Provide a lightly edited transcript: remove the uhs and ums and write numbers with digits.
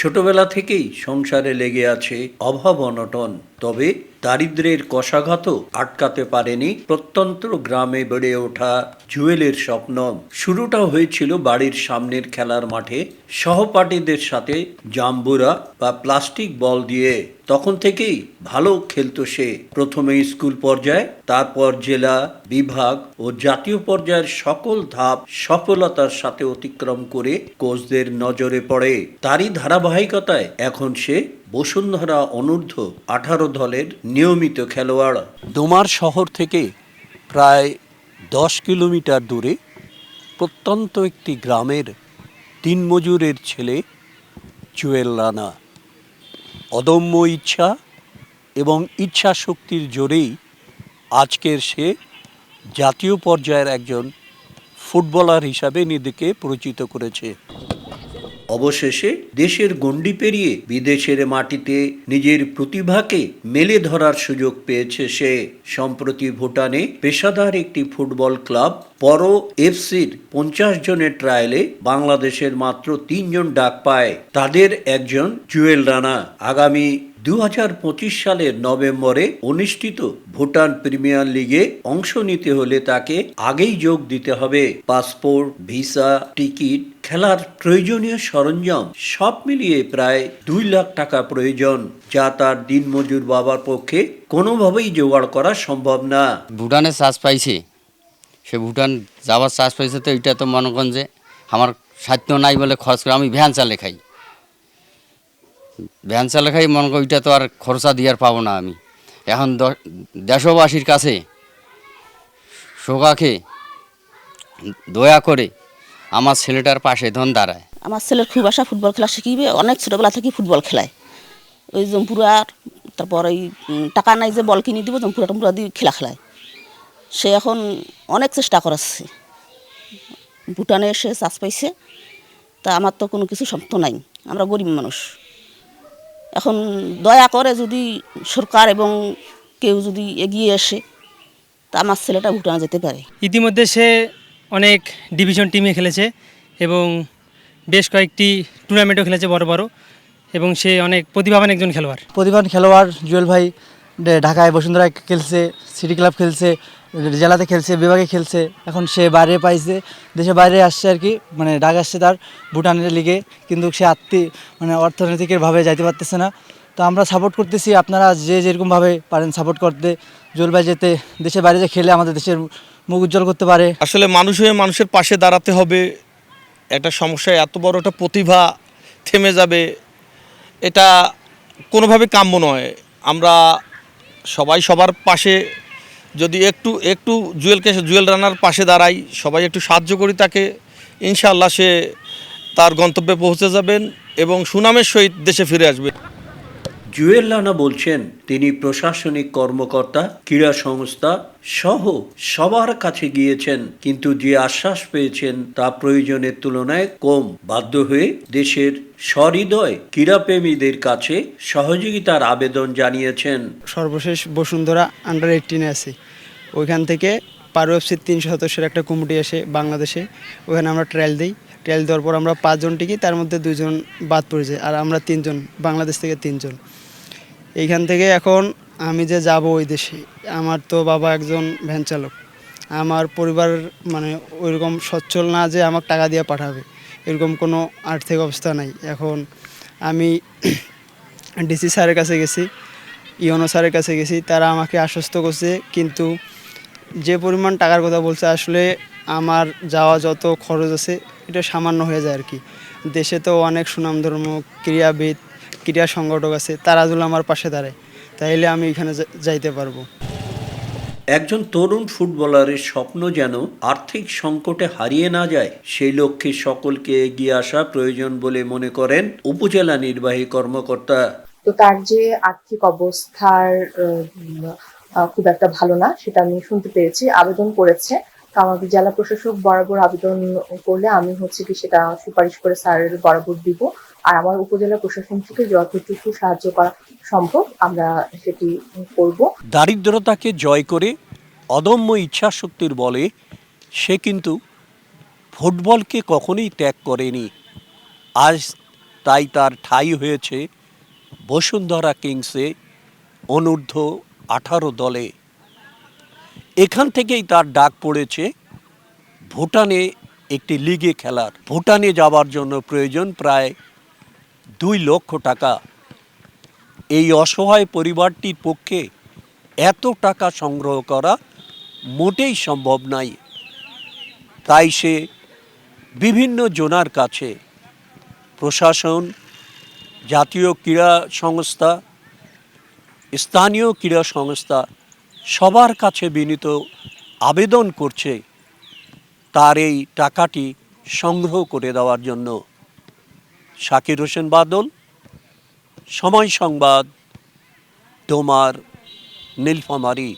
ছোটবেলা থেকেই সংসারে লেগে আছে অভাব অনটন। তবে দারিদ্র্যের কষাঘাতও আটকাতে পারেনি প্রত্যন্ত গ্রামে বেড়ে ওঠা জুয়েলের স্বপ্ন। শুরুটা হয়েছিল বাড়ির সামনের খেলার মাঠে সহপাঠীদের সাথে জাম্বুরা বা প্লাস্টিক বল দিয়ে। তখন থেকেই ভালো খেলতো সে। প্রথমে স্কুল পর্যায়ে, তারপর জেলা, বিভাগ ও জাতীয় পর্যায়ের সকল ধাপ সফলতার সাথে অতিক্রম করে কোচদের নজরে পড়ে। তারই ধারাবাহিকতায় এখন সে বসুন্ধরা অনূর্ধ্ব 18 দলের নিয়মিত খেলোয়াড়। ডোমার শহর থেকে প্রায় 10 কিলোমিটার দূরে প্রত্যন্ত একটি গ্রামের দিনমজুরের ছেলে জুয়েল রানা। অদম্য ইচ্ছা এবং ইচ্ছা শক্তির জোরেই আজকের সে জাতীয় পর্যায়ের একজন ফুটবলার হিসাবে নিজেকে পরিচিত করেছে। অবশেষে দেশের গণ্ডি পেরিয়ে বিদেশের মাটিতে নিজের প্রতিভাকে মেলে ধরার সুযোগ পেয়েছে সে। সম্প্রতি ভুটানে পেশাদার একটি ফুটবল ক্লাব পরো এফসির 50 জনের ট্রায়ালে বাংলাদেশের মাত্র 3 জন ডাক পায়। তাদের একজন জুয়েল রানা। আগামী 2025 সালের নভেম্বরে অনুষ্ঠিত ভুটান প্রিমিয়ার লিগে অংশ নিতে হলে তাকে আগেই যোগ দিতে হবে। পাসপোর্ট, ভিসা, টিকিট, খেলার প্রয়োজনীয় সরঞ্জাম সব মিলিয়ে প্রায় 2 লাখ টাকা প্রয়োজন, যা তার দিনমজুর বাবার পক্ষে কোনোভাবেই জোগাড় করা সম্ভব না। ভুটানে চাষ পাইছে, সে ভুটান যাওয়ার চাষ পাইছে, তো এটা তো মনে করেন যে আমার সাধ্য নাই বলে খরচ করে আমি ভ্যান চালে খাই। ভ্যান চালে খাই মনে করি ওইটা তো আর খরচা দিয়ে আর পাবো না আমি। এখন দেশবাসীর কাছে শোকাকে দয়া করে আমার ছেলেটার পাশে ধন দাঁড়ায়। আমার ছেলের খুব আশা ফুটবল খেলা শিখিবে, অনেক ছোটোবেলা থেকে ফুটবল খেলায়। ওই জম্পুরার, তারপর ওই টাকা নাই যে বল কিনে দিব, জম্পুরা দিয়ে খেলায়। সে এখন অনেক চেষ্টা করেছে, ভুটানে এসে চাষ পাইছে। তা আমার তো কোনো কিছু শক্ত নাই, আমরা গরিব মানুষ। এখন দয়া করে যদি সরকার এবং কেউ যদি এগিয়ে আসে, তা আমার ছেলেটা ভুটানে যেতে পারে। ইতিমধ্যে সে অনেক ডিভিশন টিমে খেলেছে এবং বেশ কয়েকটি টুর্নামেন্টও খেলেছে বড় বড়, এবং সে অনেক প্রতিভাবান একজন খেলোয়াড়। প্রতিভাবান খেলোয়াড় জুয়েল ভাই ঢাকায় বসুন্ধরায় খেলছে, সিটি ক্লাব খেলছে, জেলাতে খেলছে, বিভাগে খেলছে। এখন সে বাইরে পাইছে, দেশের বাইরে আসছে আর কি, মানে ঢাকা আসছে তার ভুটানের লিগে, কিন্তু সে অর্থনৈতিকভাবে যাইতে পারতেছে না। তো আমরা সাপোর্ট করতেছি, আপনারা যে যেরকমভাবে পারেন সাপোর্ট করতে। জুয়েল ভাই যেতে দেশের বাইরে যে খেলে আমাদের দেশের মুখ উজ্জ্বল করতে পারে। আসলে মানুষ হয়ে মানুষের পাশে দাঁড়াতে হবে। একটা সমস্যায় এত বড় একটা প্রতিভা থেমে যাবে, এটা কোনোভাবে কাম্য নয়। আমরা সবাই সবার পাশে যদি একটু জুয়েল রানার পাশে দাঁড়াই, সবাই একটু সাহায্য করি তাকে, ইনশাআল্লাহ সে তার গন্তব্যে পৌঁছে যাবেন এবং সুনামের সহিত দেশে ফিরে আসবে। জুয়েল রানা বলছেন, তিনি প্রশাসনিক কর্মকর্তা, ক্রীড়া সংস্থা সহ সবার কাছে গিয়েছেন, কিন্তু যে আশ্বাস পেয়েছেন তা প্রয়োজনের তুলনায় কম। বাধ্য হয়ে দেশের সহৃদয় ক্রীড়াপ্রেমীদের কাছে সহযোগিতার আবেদন জানিয়েছেন। সর্বশেষ বসুন্ধরা আন্ডার-18 আছে, ওইখান থেকে পারো এফসির 3 সদস্যের একটা কমিটি আসে বাংলাদেশে। ওখানে আমরা ট্রায়াল দিই। ট্রায়াল দেওয়ার পর আমরা 5 জন টিকি, তার মধ্যে 2 জন বাদ পড়ে যায়, আর আমরা 3 জন, বাংলাদেশ থেকে 3 জন। এইখান থেকে এখন আমি যে যাব ওই দেশে, আমার তো বাবা একজন ভ্যান চালক, আমার পরিবার মানে ওইরকম সচ্ছল না যে আমাকে টাকা দিয়ে পাঠাবে, এরকম কোনো আর্থিক অবস্থা নাই। এখন আমি ডিসি স্যারের কাছে গেছি, ইওনো স্যারের কাছে গেছি, তারা আমাকে আশ্বস্ত করছে, কিন্তু যে পরিমাণ টাকার কথা বলছে, আসলে আমার যাওয়া যত খরচ আছে এটা সামান্য হয়ে যায় আর কি। দেশে তো অনেক সুনামধর্ম ক্রীড়াবিদ, ক্রীড়া সংগঠক আছে, তারা যদি আমার পাশে দাঁড়ায় তাইলে আমি এখানে যাইতে পারবো। একজন তরুণ ফুটবলারের স্বপ্ন যেন আর্থিক সংকটে হারিয়ে না যায়, সেই লক্ষ্যে সকলকে এগিয়ে আসা প্রয়োজন বলে মনে করেন উপজেলা নির্বাহী কর্মকর্তা। তো তার যে আর্থিক অবস্থার খুব একটা ভালো না, সেটা আমি শুনতে পেরেছি। আবেদন করেছে, তো আমাদের জেলা প্রশাসক বরাবর আবেদন করলে আমি কি সেটা সুপারিশ করে স্যারের বরাবর দিব, আর আমার উপজেলা প্রশাসন থেকে যতটুকু সাহায্য করা সম্ভব আমরা সেটি করব। দারিদ্রতাকে জয় করে অদম্য ইচ্ছাশক্তির বলে সে কিন্তু ফুটবলকে কখনোই ত্যাগ করেনি। আজ তাই তার ঠাঁই হয়েছে বসুন্ধরা কিংসে অনূর্ধ্ব 18 দলে। এখান থেকেই তার ডাক পড়েছে ভুটানে একটি লিগে খেলার। ভুটানে যাওয়ার জন্য প্রয়োজন প্রায় 2 লক্ষ টাকা। এই অসহায় পরিবারটির পক্ষে এত টাকা সংগ্রহ করা মোটেই সম্ভব নয়। তাই সে বিভিন্ন জনার কাছে, প্রশাসন, জাতীয় ক্রীড়া সংস্থা, স্থানীয় ক্রীড়া সংস্থা সবার কাছে বিনীত আবেদন করছে তার এই টাকাটি সংগ্রহ করে দেওয়ার জন্য। শাকির হোসেন বাদল, সময় সংবাদ, ডোমার, নীলফামারী।